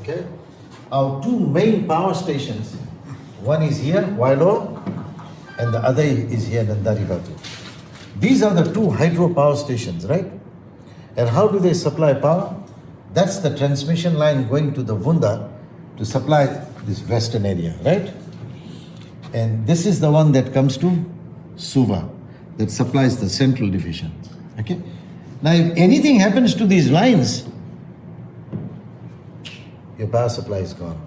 Okay? Our two main power stations, one is here, Wailo, and the other is here, Nandarivatu. These are the two hydro power stations, right? And how do they supply power? That's the transmission line going to the Vunda to supply this western area, right? And this is the one that comes to Suva, that supplies the central division. Okay? Now, if anything happens to these lines, your power supply is gone.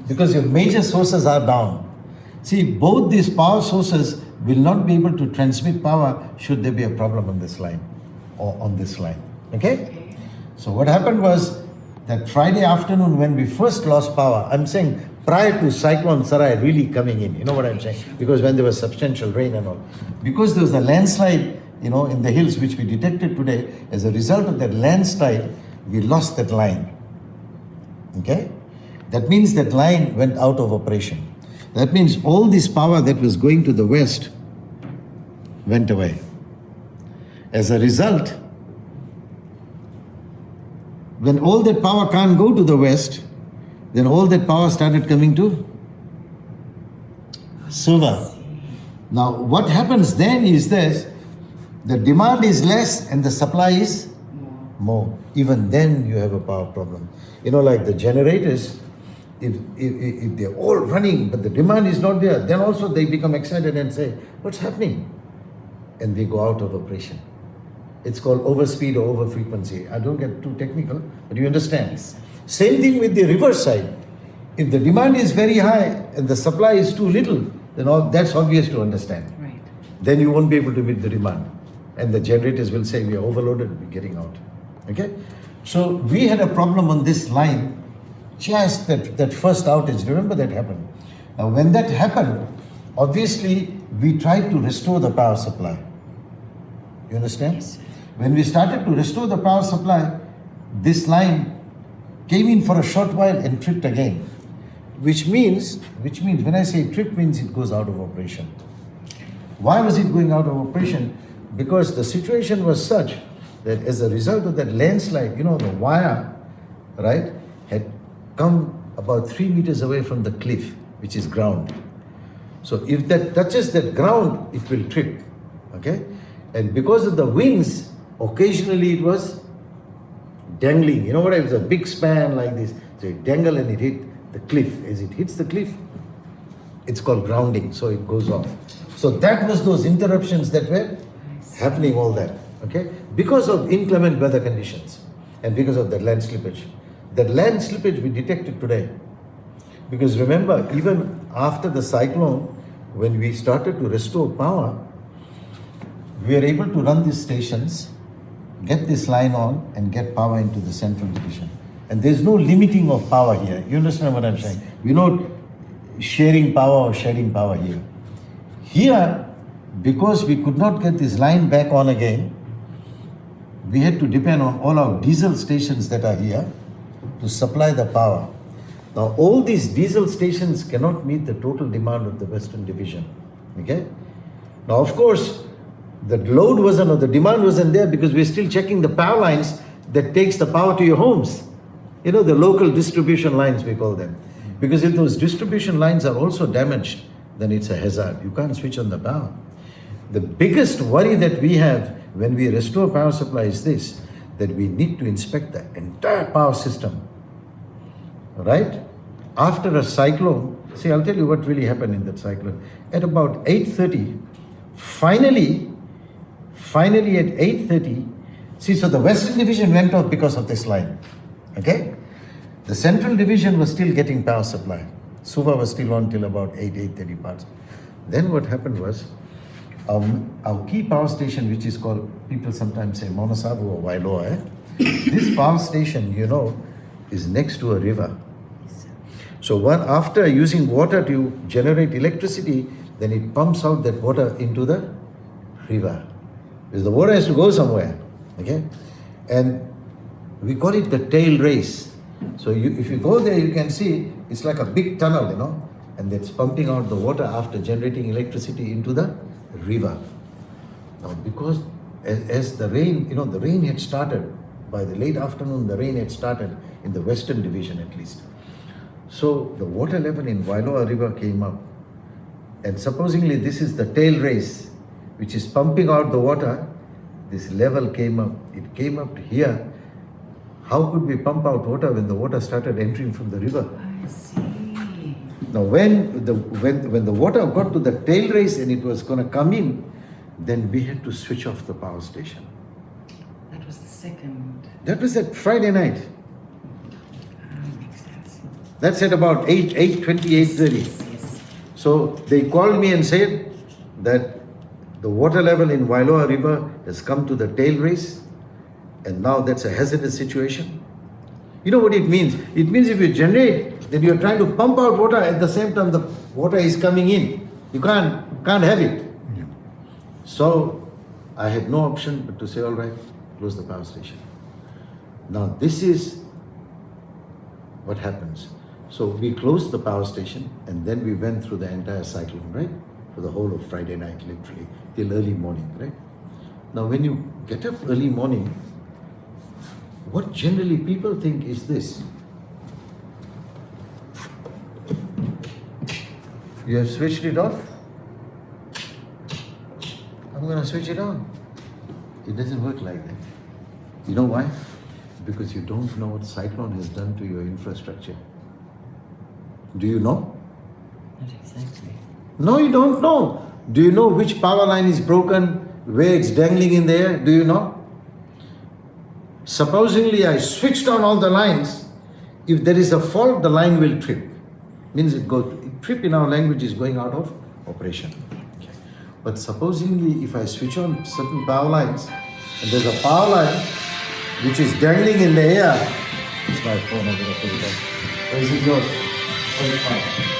Because your major sources are down. See, both these power sources will not be able to transmit power should there be a problem on this line or on this line. Okay? So what happened was that Friday afternoon when we first lost power, I'm saying prior to Cyclone Sarai really coming in, you know what I'm saying? Because when there was substantial rain and all. Because there was a landslide, in the hills which we detected today, as a result of that landslide, we lost that line. Okay? That means that line went out of operation. That means all this power that was going to the west went away. As a result, when all that power can't go to the west, then all that power started coming to Suva. Now, what happens then is this, the demand is less and the supply is more. Even then you have a power problem. Like the generators, if they're all running but the demand is not there, then also they become excited and say, what's happening? And they go out of operation. It's called overspeed or over frequency. I don't get too technical, but you understand. Same thing with the reverse side. If the demand is very high and the supply is too little, then that's obvious to understand. Right. Then you won't be able to meet the demand. And the generators will say, we are overloaded, we're getting out. Okay? So we had a problem on this line, just that first outage. Remember that happened. Now when that happened, obviously we tried to restore the power supply. You understand? Yes. When we started to restore the power supply, this line came in for a short while and tripped again. Which means when I say trip means it goes out of operation. Why was it going out of operation? Because the situation was such that as a result of that landslide, the wire, right, had come about 3 meters away from the cliff, which is ground. So if that touches that ground, it will trip. Okay? And because of the winds, occasionally it was dangling. You know what? It was a big span like this. So it dangled and it hit the cliff. As it hits the cliff, it's called grounding. So it goes off. So that was those interruptions that were happening, all that. Okay? Because of inclement weather conditions and because of that land slippage. That land slippage we detected today. Because remember, even after the cyclone, when we started to restore power, we were able to run these stations, get this line on and get power into the central division. And there's no limiting of power here. You understand what I'm saying? We're not sharing power or shedding power here. Here, because we could not get this line back on again, we had to depend on all our diesel stations that are here to supply the power. Now, all these diesel stations cannot meet the total demand of the Western Division. Okay? Now, of course, the load wasn't, or the demand wasn't there because we're still checking the power lines that takes the power to your homes. The local distribution lines, we call them. Because if those distribution lines are also damaged, then it's a hazard. You can't switch on the power. The biggest worry that we have when we restore power supply is this, that we need to inspect the entire power system. Right? After a cyclone, see, I'll tell you what really happened in that cyclone. At about 8:30, finally at 8:30, see, so the Western Division went off because of this line. Okay? The Central Division was still getting power supply. Suva was still on till about 8:30 parts. Then what happened was, our key power station, which is called, people sometimes say Monosabu or Wailoa, this power station, is next to a river. So after using water to generate electricity, then it pumps out that water into the river. Because the water has to go somewhere. Okay? And we call it the tail race. So if you go there, you can see it's like a big tunnel, and that's pumping out the water after generating electricity into the river. Now, because as the rain, the rain had started, by the late afternoon, the rain had started in the Western Division at least. So the water level in Wailoa River came up, and supposedly this is the tail race which is pumping out the water. This level came up. It came up to here. How could we pump out water when the water started entering from the river? I see. Now when the water got to the tail race and it was going to come in, then we had to switch off the power station. That was the second. That was at Friday night. Makes sense. That's at about 8:20, 8:30. Yes. So they called me and said that the water level in Wailoa River has come to the tail race, and now that's a hazardous situation. You know what it means? It means if you generate, then you're trying to pump out water at the same time the water is coming in. You can't have it. Yeah. So I had no option but to say, all right, close the power station. Now this is what happens. So we closed the power station and then we went through the entire cyclone, right? For the whole of Friday night, literally, till early morning, right? Now when you get up early morning, what generally people think is this. You have switched it off. I'm going to switch it on. It doesn't work like that. You know why? Because you don't know what cyclone has done to your infrastructure. Do you know? Not exactly. No, you don't know. Do you know which power line is broken, where it's dangling in the air? Do you know? Supposedly I switched on all the lines. If there is a fault, the line will trip. Means trip in our language is going out of operation. Okay. But supposedly if I switch on certain power lines and there's a power line which is dangling in the air, it's my phone, I'm going to put it on. Or is it yours? Oh, it's fine.